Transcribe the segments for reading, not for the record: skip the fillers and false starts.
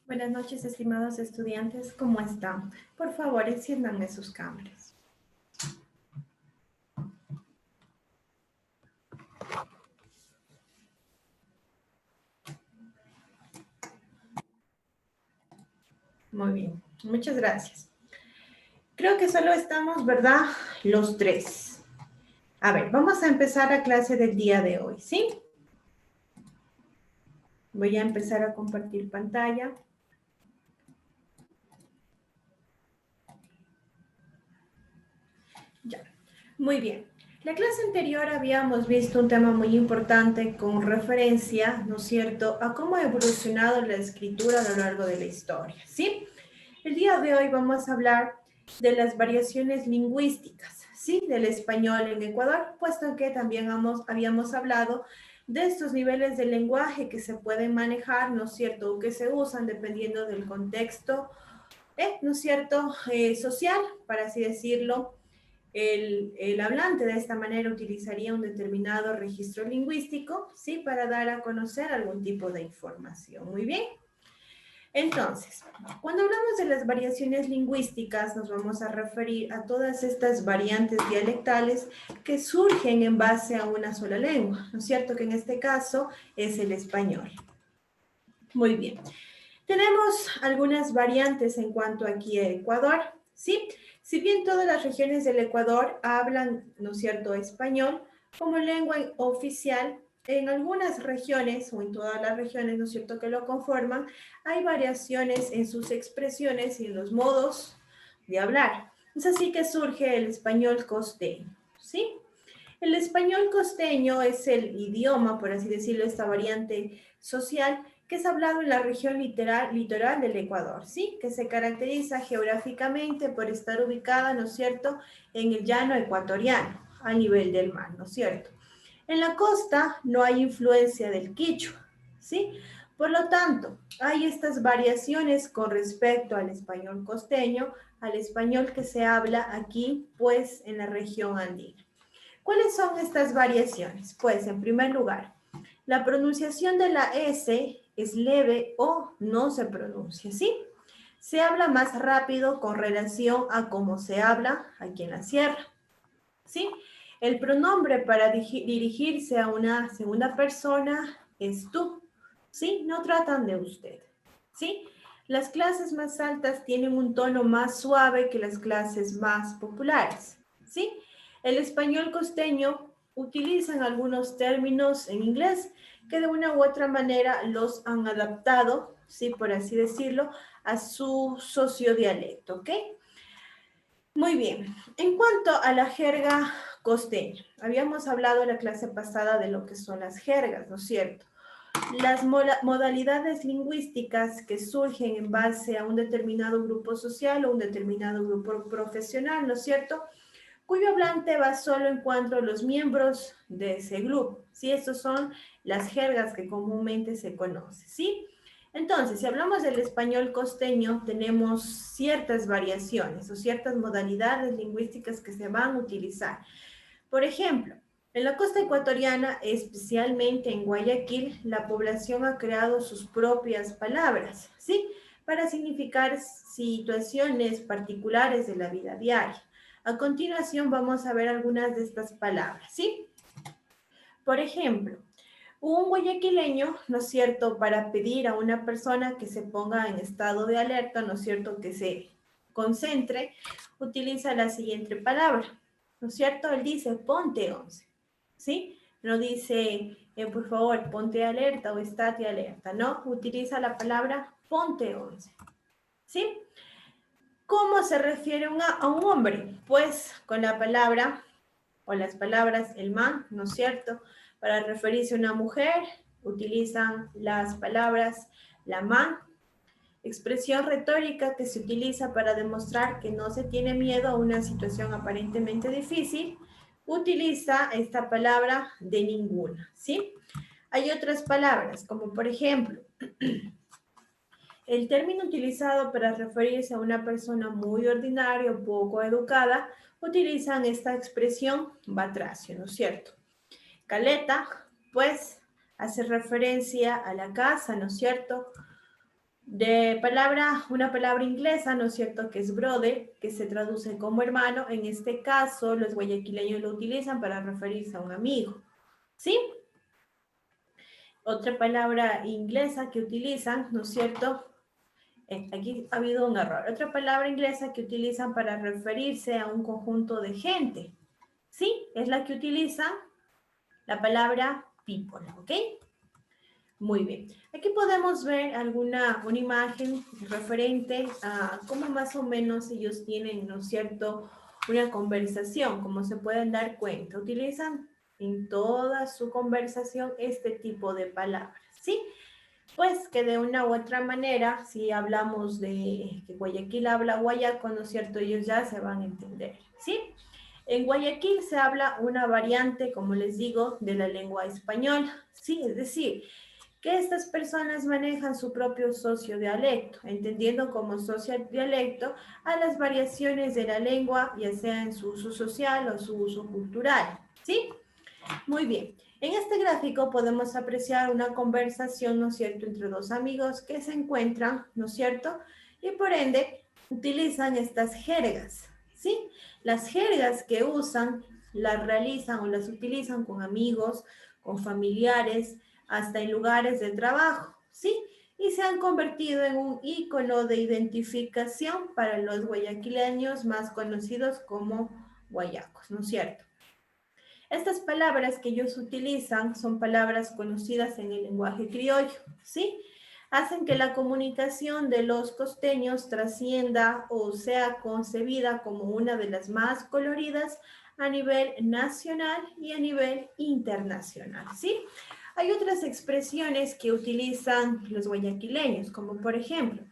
Buenas noches, estimados estudiantes. ¿Cómo están? Por favor, enciéndanme sus cámaras. Muy bien, muchas gracias. Creo que solo estamos, ¿verdad? Los tres. A ver, vamos a empezar la clase del día de hoy, ¿sí? Voy a empezar a compartir pantalla. Ya, muy bien. La clase anterior habíamos visto un tema muy importante con referencia, ¿no es cierto?, a cómo ha evolucionado la escritura a lo largo de la historia, ¿sí? El día de hoy vamos a hablar de las variaciones lingüísticas, ¿sí?, del español en Ecuador, puesto que también habíamos hablado de estos niveles de lenguaje que se pueden manejar, ¿no es cierto?, o que se usan dependiendo del contexto, ¿no es cierto?, social, para así decirlo. El hablante de esta manera utilizaría un determinado registro lingüístico, ¿sí?, para dar a conocer algún tipo de información. Muy bien. Entonces, cuando hablamos de las variaciones lingüísticas, nos vamos a referir a todas estas variantes dialectales que surgen en base a una sola lengua, ¿no es cierto?, que en este caso es el español. Muy bien. Tenemos algunas variantes en cuanto aquí a Ecuador, ¿sí? Si bien todas las regiones del Ecuador hablan, ¿no es cierto?, español como lengua oficial, en algunas regiones o en todas las regiones, ¿no es cierto?, que lo conforman, hay variaciones en sus expresiones y en los modos de hablar. Es así que surge el español costeño, ¿sí? El español costeño es el idioma, por así decirlo, esta variante social que es hablado en la región litoral del Ecuador, ¿sí? Que se caracteriza geográficamente por estar ubicada, ¿no es cierto?, en el llano ecuatoriano, a nivel del mar, ¿no es cierto? En la costa no hay influencia del quichua, ¿sí? Por lo tanto, hay estas variaciones con respecto al español costeño, al español que se habla aquí, pues, en la región andina. ¿Cuáles son estas variaciones? Pues, en primer lugar, la pronunciación de la S es leve o no se pronuncia, ¿sí? Se habla más rápido con relación a cómo se habla aquí en la sierra, ¿sí? El pronombre para dirigirse a una segunda persona es tú, ¿sí? No tratan de usted, ¿sí? Las clases más altas tienen un tono más suave que las clases más populares, ¿sí? El español costeño utilizan algunos términos en inglés que de una u otra manera los han adaptado, ¿sí?, por así decirlo, a su sociodialecto, ¿ok? Muy bien. En cuanto a la jerga costeña, habíamos hablado en la clase pasada de lo que son las jergas, ¿no es cierto? Las modalidades lingüísticas que surgen en base a un determinado grupo social o un determinado grupo profesional, ¿no es cierto?, cuyo hablante va solo en cuanto a los miembros de ese grupo, ¿sí? Estas son las jergas que comúnmente se conocen, ¿sí? Entonces, si hablamos del español costeño, tenemos ciertas variaciones o ciertas modalidades lingüísticas que se van a utilizar. Por ejemplo, en la costa ecuatoriana, especialmente en Guayaquil, la población ha creado sus propias palabras, ¿sí?, para significar situaciones particulares de la vida diaria. A continuación vamos a ver algunas de estas palabras, ¿sí? Por ejemplo, un guayaquileño, ¿no es cierto?, para pedir a una persona que se ponga en estado de alerta, ¿no es cierto?, que se concentre, utiliza la siguiente palabra, ¿no es cierto? Él dice, ponte 11, ¿sí? No dice, por favor, ponte alerta o estate alerta, ¿no? Utiliza la palabra ponte 11, ¿sí? ¿Cómo se refiere a un hombre? Pues con la palabra o las palabras el man, ¿no es cierto? Para referirse a una mujer, utilizan las palabras la man, expresión retórica que se utiliza para demostrar que no se tiene miedo a una situación aparentemente difícil, utiliza esta palabra de ninguna, ¿sí? Hay otras palabras, como por ejemplo, el término utilizado para referirse a una persona muy ordinaria o poco educada, utilizan esta expresión batracio, ¿no es cierto? Caleta, pues, hace referencia a la casa, ¿no es cierto? Una palabra inglesa, ¿no es cierto?, que es brother, que se traduce como hermano. En este caso, los guayaquileños lo utilizan para referirse a un amigo, ¿sí? Otra palabra inglesa que utilizan, ¿no es cierto? Aquí ha habido un error. Otra palabra inglesa que utilizan para referirse a un conjunto de gente, ¿sí? Es la que utilizan la palabra people, ¿ok? Muy bien. Aquí podemos ver una imagen referente a cómo más o menos ellos tienen, ¿no es cierto?, una conversación, como se pueden dar cuenta. Utilizan en toda su conversación este tipo de palabras, ¿sí? Pues que de una u otra manera, si hablamos de que Guayaquil habla guayaco, ¿no es cierto?, ellos ya se van a entender, ¿sí? En Guayaquil se habla una variante, como les digo, de la lengua española, ¿sí? Es decir, que estas personas manejan su propio sociodialecto, entendiendo como sociodialecto a las variaciones de la lengua, ya sea en su uso social o su uso cultural, ¿sí? Muy bien. En este gráfico podemos apreciar una conversación, ¿no es cierto?, entre dos amigos que se encuentran, ¿no es cierto?, y por ende utilizan estas jergas, ¿sí? Las jergas que usan las realizan o las utilizan con amigos, con familiares, hasta en lugares de trabajo, ¿sí? Y se han convertido en un ícono de identificación para los guayaquileños más conocidos como guayacos, ¿no es cierto? Estas palabras que ellos utilizan son palabras conocidas en el lenguaje criollo, ¿sí? Hacen que la comunicación de los costeños trascienda o sea concebida como una de las más coloridas a nivel nacional y a nivel internacional, ¿sí? Hay otras expresiones que utilizan los guayaquileños, como por ejemplo,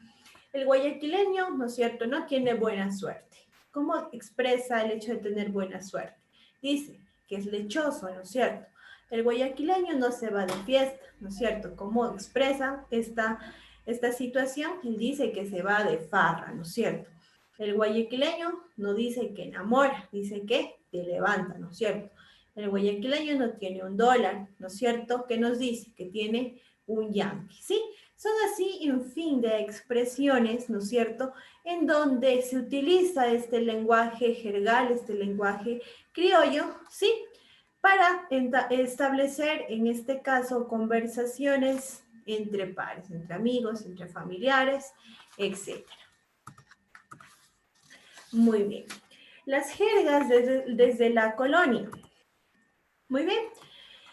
el guayaquileño, ¿no es cierto?, no tiene buena suerte. ¿Cómo expresa el hecho de tener buena suerte? Dice que es lechoso, ¿no es cierto? El guayaquileño no se va de fiesta, ¿no es cierto? ¿Cómo expresa esta situación? Él dice que se va de farra, ¿no es cierto? El guayaquileño no dice que enamora, dice que te levanta, ¿no es cierto? El guayaquileño no tiene un dólar, ¿no es cierto? ¿Qué nos dice? Que tiene un yanqui, ¿sí? Son así un fin de expresiones, ¿no es cierto?, en donde se utiliza este lenguaje jergal, este lenguaje criollo, ¿sí?, para establecer, en este caso, conversaciones entre pares, entre amigos, entre familiares, etc. Muy bien. Las jergas desde la colonia. Muy bien.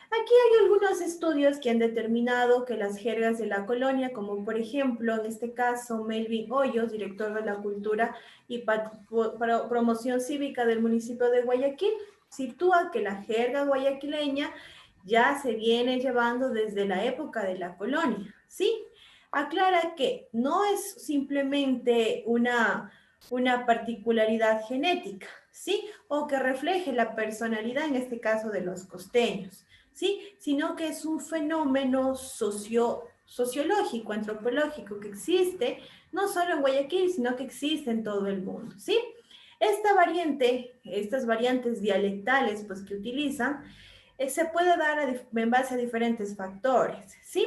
Aquí hay algunos estudios que han determinado que las jergas de la colonia, como por ejemplo, en este caso, Melvin Hoyos, director de la Cultura y Promoción Cívica del municipio de Guayaquil, sitúa que la jerga guayaquileña ya se viene llevando desde la época de la colonia, ¿sí? Aclara que no es simplemente una particularidad genética, ¿sí? O que refleje la personalidad, en este caso, de los costeños, ¿sí? Sino que es un fenómeno sociológico, antropológico, que existe no solo en Guayaquil, sino que existe en todo el mundo, ¿sí? Esta variante, estas variantes dialectales, pues, que utilizan, se puede dar en base a diferentes factores, ¿sí?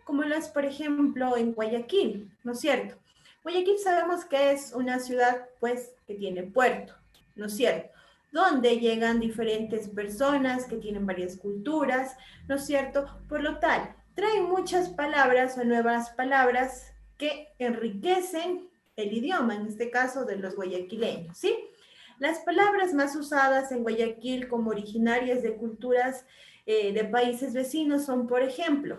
Como lo es, por ejemplo, en Guayaquil, ¿no es cierto? Guayaquil sabemos que es una ciudad, pues, que tiene puerto, ¿no es cierto?, donde llegan diferentes personas que tienen varias culturas, ¿no es cierto? Por lo tal, traen muchas palabras o nuevas palabras que enriquecen el idioma, en este caso de los guayaquileños, ¿sí? Las palabras más usadas en Guayaquil como originarias de culturas de países vecinos son, por ejemplo,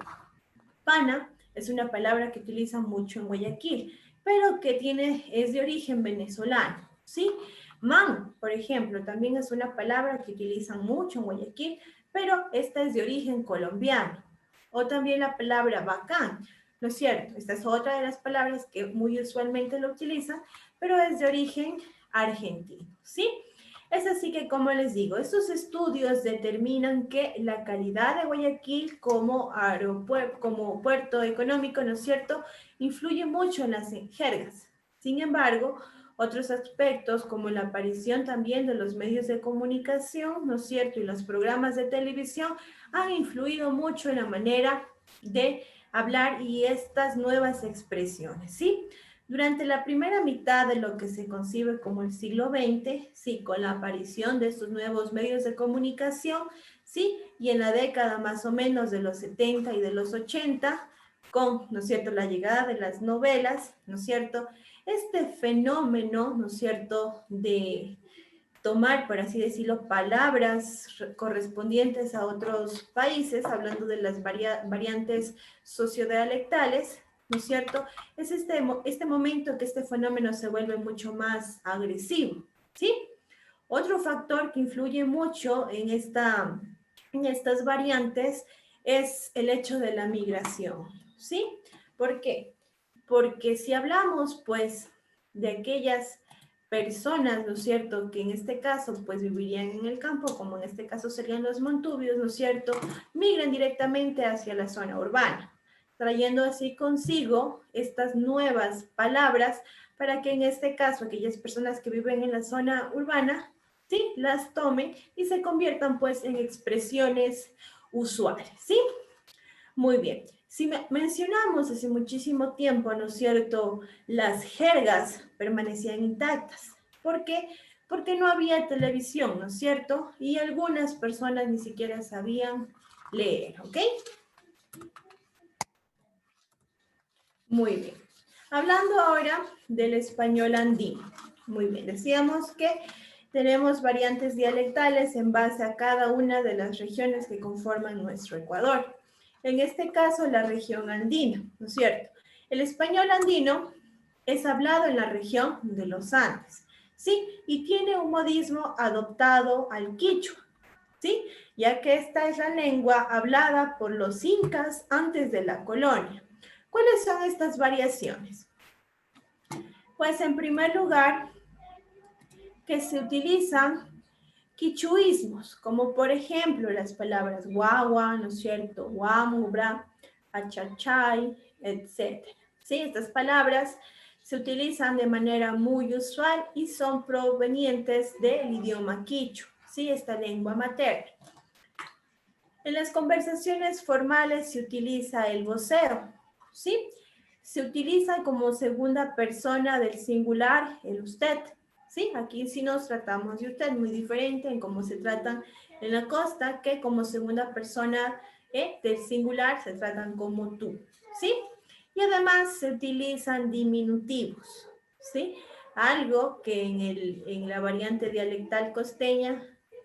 pana, es una palabra que utilizan mucho en Guayaquil, pero que es de origen venezolano, ¿sí? Man, por ejemplo, también es una palabra que utilizan mucho en Guayaquil, pero esta es de origen colombiano. O también la palabra bacán, ¿no es cierto? Esta es otra de las palabras que muy usualmente lo utilizan, pero es de origen argentino, ¿sí? Es así que, como les digo, estos estudios determinan que la calidad de Guayaquil como aeropuerto, como puerto económico, ¿no es cierto?, influye mucho en las jergas. Sin embargo, otros aspectos, como la aparición también de los medios de comunicación, ¿no es cierto?, y los programas de televisión, han influido mucho en la manera de hablar y estas nuevas expresiones, ¿sí? Durante la primera mitad de lo que se concibe como el siglo XX, sí, con la aparición de estos nuevos medios de comunicación, sí, y en la década más o menos de los 70 y de los 80, con, ¿no es cierto?, la llegada de las novelas, ¿no es cierto?, este fenómeno, ¿no es cierto?, de tomar, por así decirlo, palabras correspondientes a otros países, hablando de las variantes sociodialectales, ¿no es cierto? Es este momento que este fenómeno se vuelve mucho más agresivo, ¿sí? Otro factor que influye mucho en estas variantes es el hecho de la migración, ¿sí? ¿Por qué? Porque si hablamos, pues, de aquellas personas, ¿no es cierto?, que en este caso, pues, vivirían en el campo, como en este caso serían los montubios, ¿no es cierto?, migran directamente hacia la zona urbana, trayendo así consigo estas nuevas palabras para que en este caso aquellas personas que viven en la zona urbana, sí, las tomen y se conviertan pues en expresiones usuales, ¿sí? Muy bien. Si mencionamos hace muchísimo tiempo, ¿no es cierto?, las jergas permanecían intactas. ¿Por qué? Porque no había televisión, ¿no es cierto? Y algunas personas ni siquiera sabían leer, ¿ok? Muy bien. Hablando ahora del español andino. Muy bien, decíamos que tenemos variantes dialectales en base a cada una de las regiones que conforman nuestro Ecuador. En este caso, la región andina, ¿no es cierto? El español andino es hablado en la región de los Andes, ¿sí? Y tiene un modismo adoptado al quichua, ¿sí? Ya que esta es la lengua hablada por los incas antes de la colonia. ¿Cuáles son estas variaciones? Pues en primer lugar, que se utilizan quichuismos, como por ejemplo las palabras guagua, ¿no es cierto?, guamubra, achachay, etc. ¿Sí? Estas palabras se utilizan de manera muy usual y son provenientes del idioma quichua, ¿sí?, esta lengua materna. En las conversaciones formales se utiliza el voceo, ¿sí? Se utiliza como segunda persona del singular el usted, ¿sí? Aquí sí nos tratamos de usted, muy diferente en cómo se tratan en la costa, que como segunda persona del singular se tratan como tú, ¿sí? Y además se utilizan diminutivos, ¿sí? Algo que en la variante dialectal costeña,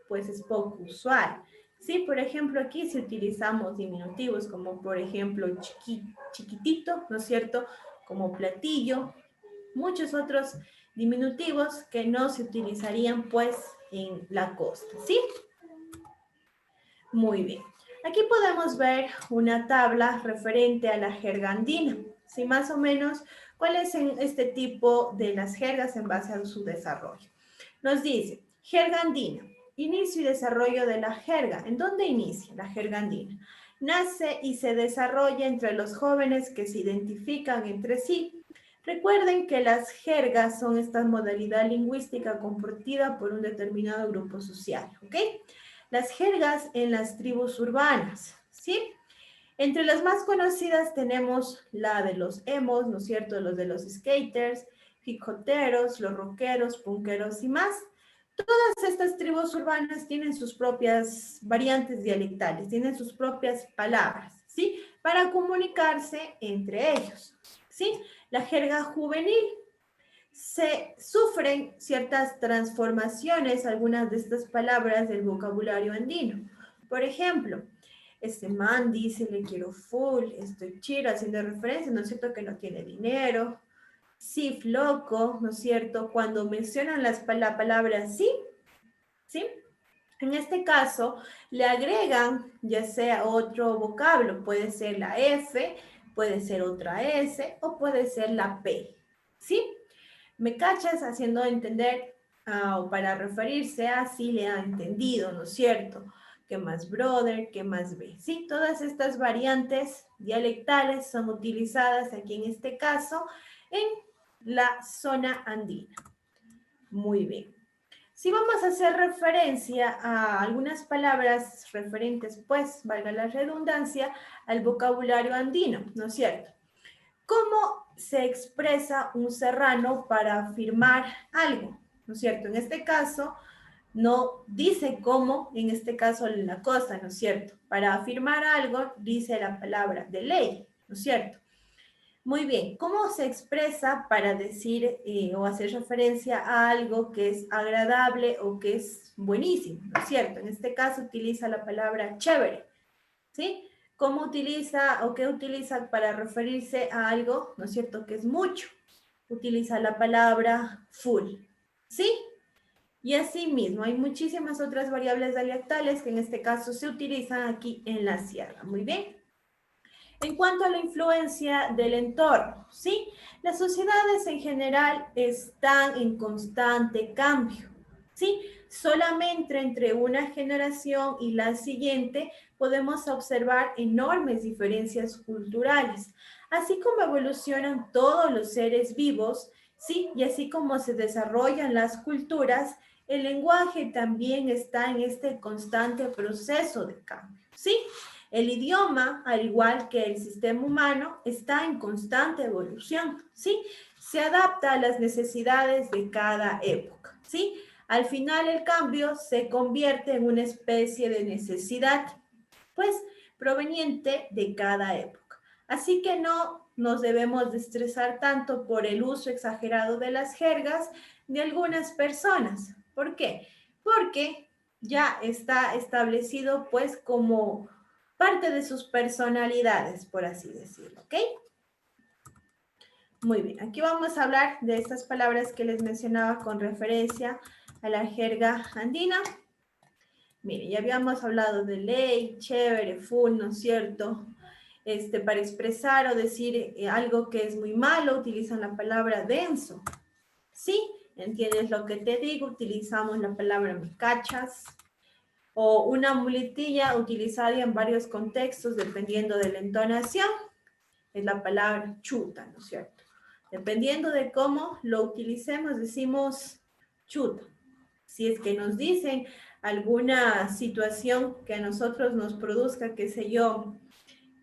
pues es poco usual. Sí, por ejemplo, aquí si utilizamos diminutivos como por ejemplo chiquitito, ¿no es cierto? Como platillo, muchos otros diminutivos que no se utilizarían pues en la costa, ¿sí? Muy bien. Aquí podemos ver una tabla referente a la jerga andina, ¿sí? Más o menos, ¿cuál es este tipo de las jergas en base a su desarrollo? Nos dice, jerga andina, inicio y desarrollo de la jerga. ¿En dónde inicia la jerga andina? Nace y se desarrolla entre los jóvenes que se identifican entre sí. Recuerden que las jergas son esta modalidad lingüística compartida por un determinado grupo social, ¿ok? Las jergas en las tribus urbanas, ¿sí? Entre las más conocidas tenemos la de los emos, ¿no es cierto? Los de los skaters, hijoteros, los rockeros, punkeros y más. Todas estas tribus urbanas tienen sus propias variantes dialectales, tienen sus propias palabras, ¿sí? Para comunicarse entre ellos, ¿sí? La jerga juvenil. Se sufren ciertas transformaciones, algunas de estas palabras del vocabulario andino. Por ejemplo, este man dice, le quiero full, estoy chido, haciendo referencia, ¿no es cierto?, que no tiene dinero. Sí, loco, ¿no es cierto? Cuando mencionan la palabra sí, ¿sí? En este caso, le agregan ya sea otro vocablo, puede ser la F, puede ser otra S o puede ser la P, ¿sí? ¿Me cachas? Haciendo entender o para referirse a si le ha entendido, ¿no es cierto? ¿Qué más brother? ¿Qué más ve? Sí, todas estas variantes dialectales son utilizadas aquí en este caso en la zona andina. Muy bien. Si vamos a hacer referencia a algunas palabras referentes, pues, valga la redundancia, al vocabulario andino, ¿no es cierto? ¿Cómo se expresa un serrano para afirmar algo? ¿No es cierto? En este caso, no dice cómo, en este caso la cosa, ¿no es cierto? Para afirmar algo, dice la palabra de ley, ¿no es cierto? Muy bien, ¿cómo se expresa para decir o hacer referencia a algo que es agradable o que es buenísimo, ¿no es cierto? En este caso utiliza la palabra chévere, ¿sí? ¿Cómo utiliza o qué utiliza para referirse a algo, ¿no es cierto?, que es mucho? Utiliza la palabra full, ¿sí? Y así mismo, hay muchísimas otras variables dialectales que en este caso se utilizan aquí en la sierra. Muy bien. En cuanto a la influencia del entorno, ¿sí? Las sociedades en general están en constante cambio, ¿sí? Solamente entre una generación y la siguiente podemos observar enormes diferencias culturales, así como evolucionan todos los seres vivos, ¿sí? Y así como se desarrollan las culturas, el lenguaje también está en este constante proceso de cambio, ¿sí? El idioma, al igual que el sistema humano, está en constante evolución, ¿sí? Se adapta a las necesidades de cada época, ¿sí? Al final el cambio se convierte en una especie de necesidad, pues, proveniente de cada época. Así que no nos debemos de estresar tanto por el uso exagerado de las jergas de algunas personas. ¿Por qué? Porque ya está establecido, pues, como parte de sus personalidades, por así decirlo, ¿ok? Muy bien, aquí vamos a hablar de estas palabras que les mencionaba con referencia a la jerga andina. Mire, ya habíamos hablado de ley, chévere, full, ¿no es cierto? Para expresar o decir algo que es muy malo, utilizan la palabra denso. ¿Sí? ¿Entiendes lo que te digo? Utilizamos la palabra me cachas. O una muletilla utilizada en varios contextos dependiendo de la entonación, es la palabra chuta, ¿no es cierto? Dependiendo de cómo lo utilicemos, decimos chuta. Si es que nos dicen alguna situación que a nosotros nos produzca, qué sé yo,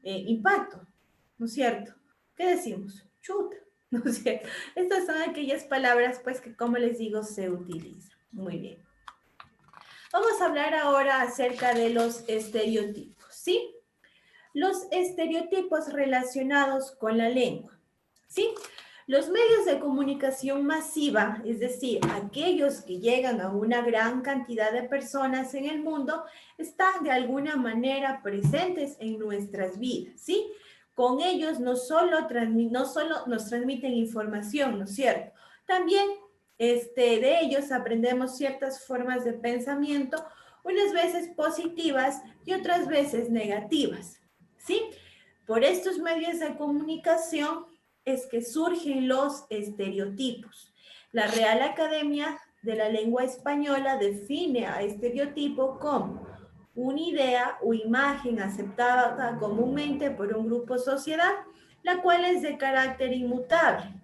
impacto, ¿no es cierto? ¿Qué decimos? Chuta, ¿no es cierto? Estas son aquellas palabras, pues, que como les digo, se utilizan. Muy bien. Vamos a hablar ahora acerca de los estereotipos, ¿sí? Los estereotipos relacionados con la lengua, ¿sí? Los medios de comunicación masiva, es decir, aquellos que llegan a una gran cantidad de personas en el mundo, están de alguna manera presentes en nuestras vidas, ¿sí? Con ellos no solo nos transmiten información, ¿no es cierto? También de ellos aprendemos ciertas formas de pensamiento, unas veces positivas y otras veces negativas, ¿sí? Por estos medios de comunicación es que surgen los estereotipos. La Real Academia de la Lengua Española define a estereotipo como una idea o imagen aceptada comúnmente por un grupo o sociedad, la cual es de carácter inmutable.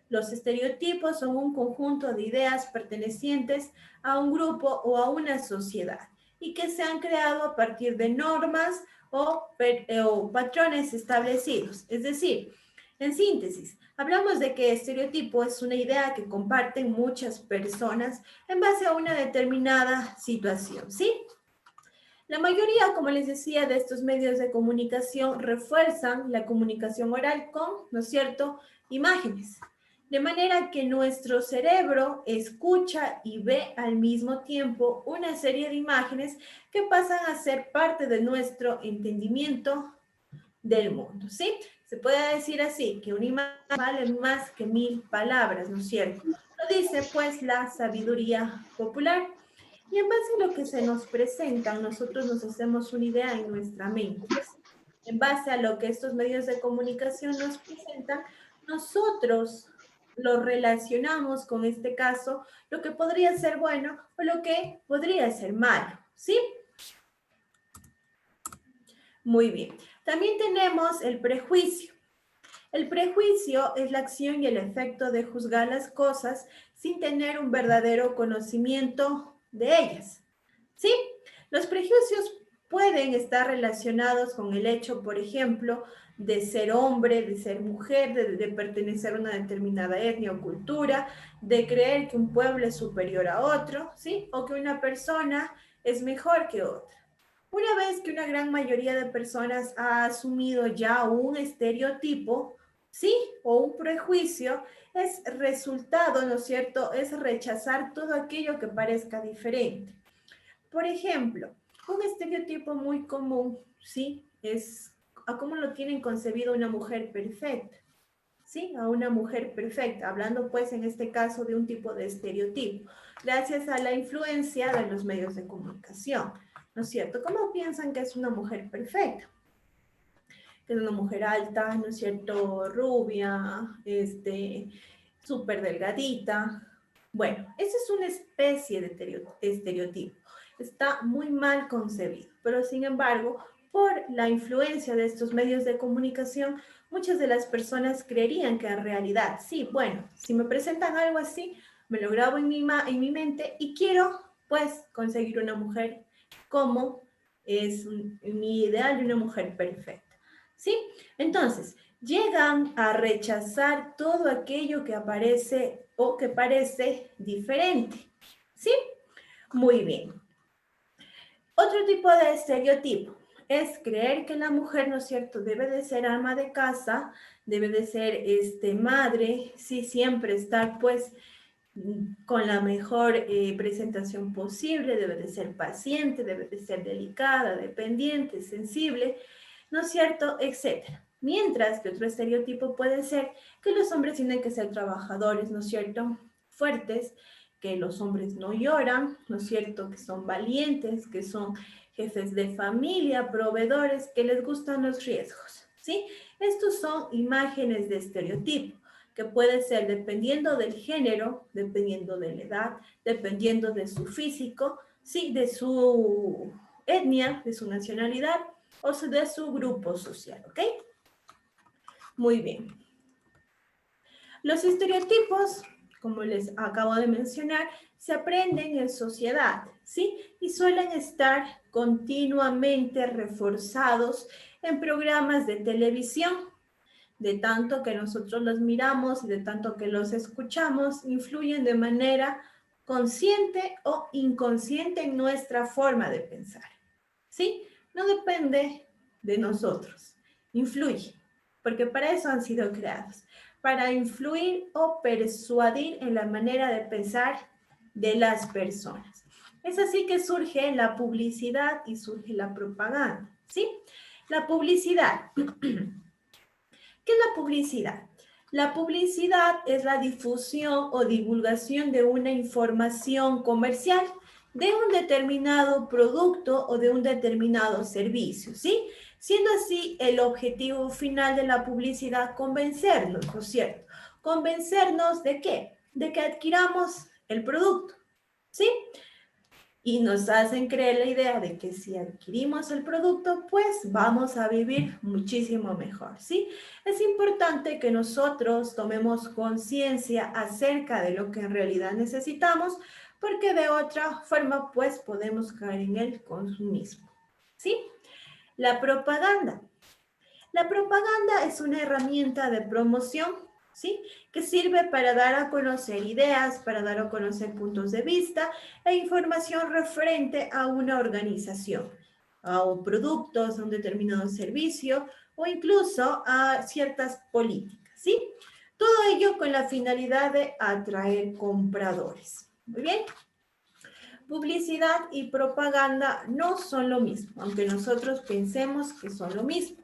Los estereotipos son un conjunto de ideas pertenecientes a un grupo o a una sociedad y que se han creado a partir de normas o patrones establecidos. Es decir, en síntesis, hablamos de que estereotipo es una idea que comparten muchas personas en base a una determinada situación, ¿sí? La mayoría, como les decía, de estos medios de comunicación refuerzan la comunicación oral con, ¿no es cierto?, imágenes. De manera que nuestro cerebro escucha y ve al mismo tiempo una serie de imágenes que pasan a ser parte de nuestro entendimiento del mundo, ¿sí? Se puede decir así, que una imagen vale más que 1000 palabras, ¿no es cierto? Lo dice pues la sabiduría popular. Y en base a lo que se nos presenta, nosotros nos hacemos una idea en nuestra mente. En base a lo que estos medios de comunicación nos presentan, nosotros lo relacionamos con este caso, lo que podría ser bueno o lo que podría ser malo, ¿sí? Muy bien. También tenemos el prejuicio. El prejuicio es la acción y el efecto de juzgar las cosas sin tener un verdadero conocimiento de ellas. ¿Sí? Los prejuicios pueden estar relacionados con el hecho, por ejemplo, de ser hombre, de ser mujer, de pertenecer a una determinada etnia o cultura, de creer que un pueblo es superior a otro, ¿sí? O que una persona es mejor que otra. Una vez que una gran mayoría de personas ha asumido ya un estereotipo, ¿sí? O un prejuicio, es resultado, ¿no es cierto? Es rechazar todo aquello que parezca diferente. Por ejemplo, un estereotipo muy común, ¿sí? Es a cómo lo tienen concebido una mujer perfecta, ¿sí? A una mujer perfecta, hablando pues en este caso de un tipo de estereotipo, gracias a la influencia de los medios de comunicación, ¿no es cierto? ¿Cómo piensan que es una mujer perfecta? Que es una mujer alta, ¿no es cierto? Rubia, súper delgadita. Bueno, esa es una especie de estereotipo. Está muy mal concebido, pero sin embargo, por la influencia de estos medios de comunicación, muchas de las personas creerían que en realidad, sí, bueno, si me presentan algo así, me lo grabo en mi mente y quiero, pues, conseguir una mujer como es mi ideal de una mujer perfecta. ¿Sí? Entonces, llegan a rechazar todo aquello que aparece o que parece diferente. ¿Sí? Muy bien. Otro tipo de estereotipo es creer que la mujer, ¿no es cierto?, debe de ser ama de casa, debe de ser madre, sí, siempre estar pues con la mejor presentación posible, debe de ser paciente, debe de ser delicada, dependiente, sensible, ¿no es cierto?, etcétera. Mientras que otro estereotipo puede ser que los hombres tienen que ser trabajadores, ¿no es cierto?, fuertes, que los hombres no lloran, ¿no es cierto?, que son valientes, que son jefes de familia, proveedores, que les gustan los riesgos, ¿sí? Estos son imágenes de estereotipo que puede ser dependiendo del género, dependiendo de la edad, dependiendo de su físico, sí, de su etnia, de su nacionalidad o de su grupo social, ¿ok? Muy bien. Los estereotipos, como les acabo de mencionar, se aprenden en sociedad, ¿sí? Y suelen estar continuamente reforzados en programas de televisión, de tanto que nosotros los miramos y de tanto que los escuchamos, influyen de manera consciente o inconsciente en nuestra forma de pensar. ¿Sí? No depende de nosotros, influye, porque para eso han sido creados, para influir o persuadir en la manera de pensar de las personas. Es así que surge la publicidad y surge la propaganda, ¿sí? La publicidad. ¿Qué es la publicidad? La publicidad es la difusión o divulgación de una información comercial de un determinado producto o de un determinado servicio, ¿sí? Siendo así el objetivo final de la publicidad convencernos, ¿no es cierto? ¿Convencernos de qué? De que adquiramos el producto, ¿sí? Y nos hacen creer la idea de que si adquirimos el producto, pues vamos a vivir muchísimo mejor, ¿sí? Es importante que nosotros tomemos conciencia acerca de lo que en realidad necesitamos, porque de otra forma, pues podemos caer en el consumismo, ¿sí? La propaganda. La propaganda es una herramienta de promoción, ¿sí? Que sirve para dar a conocer ideas, para dar a conocer puntos de vista e información referente a una organización, a un producto, a un determinado servicio o incluso a ciertas políticas, ¿sí? Todo ello con la finalidad de atraer compradores. Muy bien. Publicidad y propaganda no son lo mismo, aunque nosotros pensemos que son lo mismo.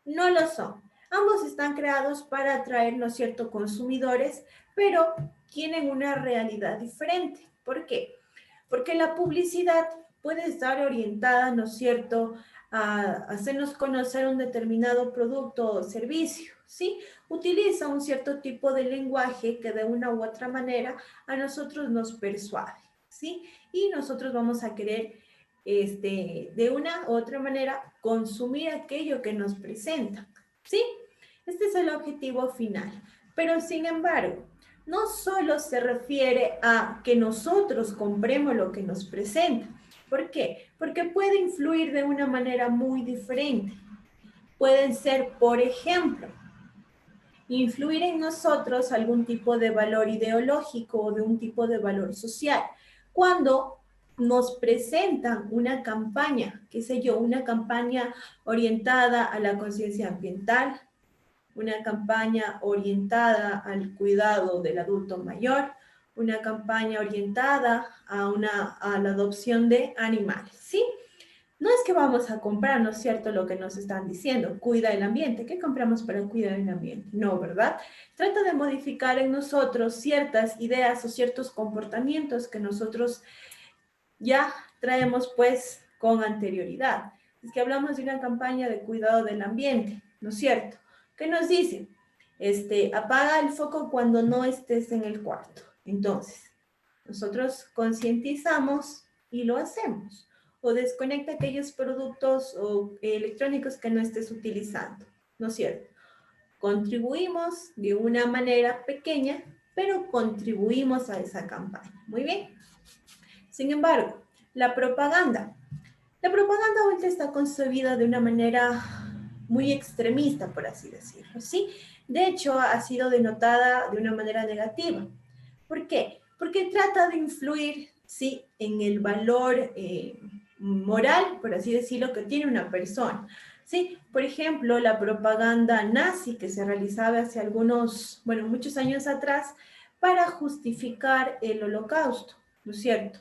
No lo son. Ambos están creados para atraer, ¿no es cierto?, consumidores, pero tienen una realidad diferente. ¿Por qué? Porque la publicidad puede estar orientada, ¿no es cierto?, a hacernos conocer un determinado producto o servicio, ¿sí? Utiliza un cierto tipo de lenguaje que de una u otra manera a nosotros nos persuade, ¿sí? Y nosotros vamos a querer de una u otra manera, consumir aquello que nos presentan, ¿sí? Este es el objetivo final. Pero, sin embargo, no solo se refiere a que nosotros compremos lo que nos presenta. ¿Por qué? Porque puede influir de una manera muy diferente. Pueden ser, por ejemplo, influir en nosotros algún tipo de valor ideológico o de un tipo de valor social. Cuando nos presentan una campaña, qué sé yo, una campaña orientada a la conciencia ambiental, una campaña orientada al cuidado del adulto mayor, una campaña orientada a la adopción de animales, ¿sí? No es que vamos a comprar, ¿no es cierto?, lo que nos están diciendo, cuida el ambiente. ¿Qué compramos para cuidar el ambiente? No, ¿verdad? Trata de modificar en nosotros ciertas ideas o ciertos comportamientos que nosotros ya traemos pues con anterioridad. Es que hablamos de una campaña de cuidado del ambiente, ¿no es cierto? ¿Qué nos dice? Apaga el foco cuando no estés en el cuarto. Entonces, nosotros concientizamos y lo hacemos. O desconecta aquellos productos o electrónicos que no estés utilizando, ¿no es cierto? Contribuimos de una manera pequeña, pero contribuimos a esa campaña. Muy bien. Sin embargo, la propaganda. La propaganda ahorita está concebida de una manera muy extremista, por así decirlo, ¿sí? De hecho, ha sido denotada de una manera negativa. ¿Por qué? Porque trata de influir, sí, en el valor moral, por así decirlo, que tiene una persona. Sí, por ejemplo, la propaganda nazi que se realizaba hace muchos años atrás para justificar el holocausto, ¿no es cierto?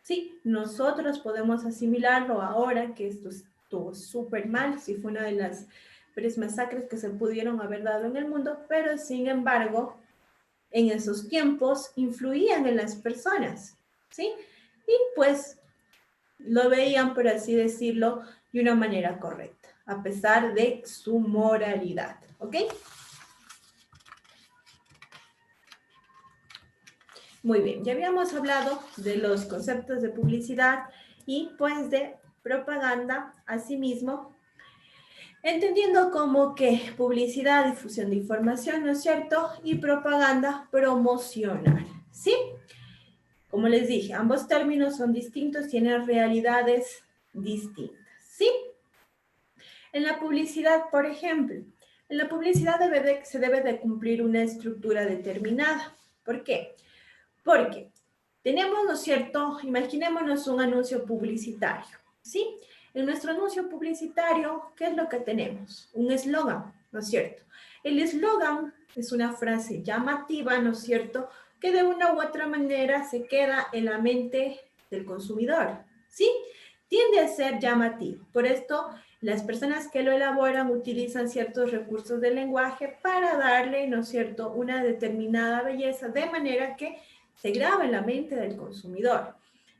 Sí, nosotros podemos asimilarlo ahora que esto estuvo súper mal, sí fue una de las peores masacres que se pudieron haber dado en el mundo, pero sin embargo, en esos tiempos influían en las personas, ¿sí? Y pues lo veían, por así decirlo, de una manera correcta, a pesar de su moralidad, ¿ok? Muy bien, ya habíamos hablado de los conceptos de publicidad y pues de propaganda, asimismo, entendiendo como que publicidad, difusión de información, ¿no es cierto? Y propaganda promocional, ¿sí? Como les dije, ambos términos son distintos, tienen realidades distintas, ¿sí? En la publicidad, por ejemplo, en la publicidad se debe de cumplir una estructura determinada. ¿Por qué? Porque tenemos, ¿no es cierto? Imaginémonos un anuncio publicitario, ¿sí? En nuestro anuncio publicitario, ¿qué es lo que tenemos? Un eslogan, ¿no es cierto? El eslogan es una frase llamativa, ¿no es cierto?, que de una u otra manera se queda en la mente del consumidor, ¿sí? Tiende a ser llamativo. Por esto, las personas que lo elaboran utilizan ciertos recursos del lenguaje para darle, ¿no es cierto?, una determinada belleza, de manera que se graba en la mente del consumidor.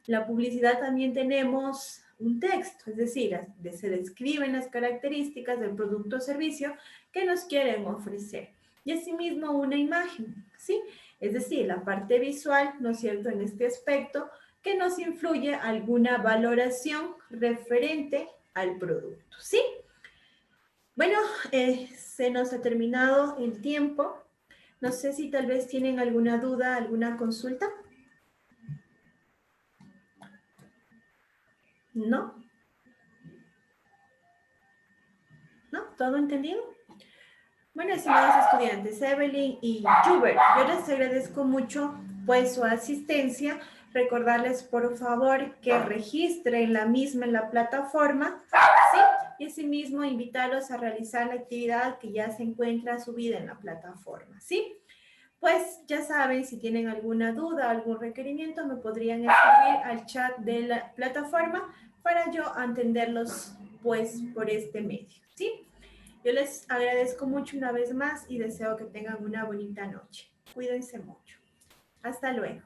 La publicidad también tenemos un texto, es decir, se describen las características del producto o servicio que nos quieren ofrecer. Y asimismo una imagen, ¿sí? Es decir, la parte visual, ¿no es cierto?, en este aspecto, que nos influye alguna valoración referente al producto, ¿sí? Bueno, se nos ha terminado el tiempo. No sé si tal vez tienen alguna duda, alguna consulta. ¿No? ¿No? ¿Todo entendido? Bueno, estimados estudiantes, Evelyn y Hubert, yo les agradezco mucho pues su asistencia. Recordarles por favor que registren la misma en la plataforma, ¿sí? Y asimismo invitarlos a realizar la actividad que ya se encuentra subida en la plataforma, ¿sí? Pues ya saben, si tienen alguna duda, algún requerimiento, me podrían escribir al chat de la plataforma para yo atenderlos pues por este medio, ¿sí? Yo les agradezco mucho una vez más y deseo que tengan una bonita noche. Cuídense mucho. Hasta luego.